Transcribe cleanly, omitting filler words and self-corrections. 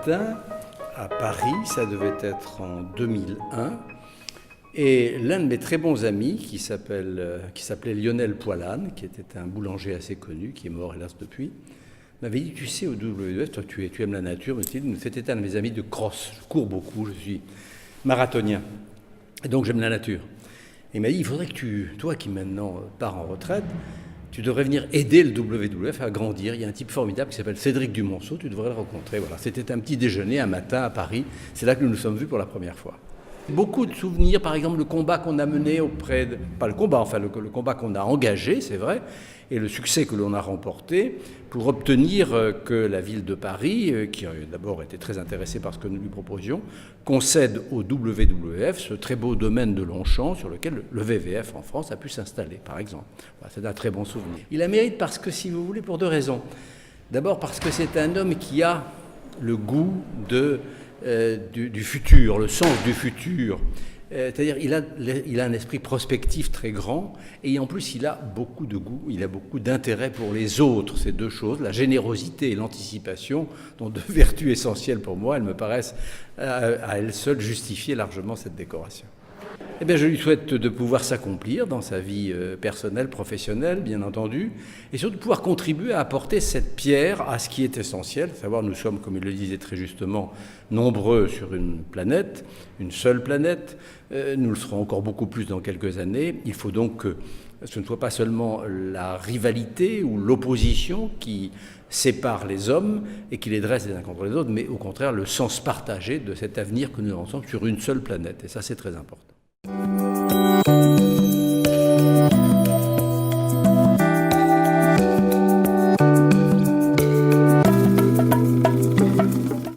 matin, à Paris, ça devait être en 2001, et l'un de mes très bons amis, qui s'appelait Lionel Poilane, qui était un boulanger assez connu, qui est mort hélas depuis, m'avait dit, tu sais, au WWF, toi tu aimes la nature, c'était un de mes amis de cross, je cours beaucoup, je suis marathonien, et donc j'aime la nature. Et il m'a dit, il faudrait que toi qui maintenant pars en retraite, tu devrais venir aider le WWF à grandir. Il y a un type formidable qui s'appelle Cédric Dumonceau, tu devrais le rencontrer. Voilà, c'était un petit déjeuner un matin à Paris, c'est là que nous nous sommes vus pour la première fois. Beaucoup de souvenirs, par exemple le combat qu'on a mené auprès de... Pas le combat, enfin le combat qu'on a engagé, c'est vrai, et le succès que l'on a remporté pour obtenir que la ville de Paris, qui d'abord était très intéressée par ce que nous lui proposions, concède au WWF ce très beau domaine de Longchamp sur lequel le VVF en France a pu s'installer, par exemple. Voilà, c'est un très bon souvenir. Il a mérite parce que, si vous voulez, pour deux raisons. D'abord parce que c'est un homme qui a le goût du futur, le sens du futur. C'est-à-dire il a un esprit prospectif très grand et en plus il a beaucoup de goût, il a beaucoup d'intérêt pour les autres. Ces deux choses, la générosité et l'anticipation, dont deux vertus essentielles pour moi, elles me paraissent à elles seules justifier largement cette décoration. Eh bien, je lui souhaite de pouvoir s'accomplir dans sa vie personnelle, professionnelle, bien entendu, et surtout de pouvoir contribuer à apporter cette pierre à ce qui est essentiel, à savoir nous sommes, comme il le disait très justement, nombreux sur une planète, une seule planète, nous le serons encore beaucoup plus dans quelques années. Il faut donc que ce ne soit pas seulement la rivalité ou l'opposition qui sépare les hommes et qui les dresse les uns contre les autres, mais au contraire le sens partagé de cet avenir que nous avons ensemble sur une seule planète, et ça c'est très important.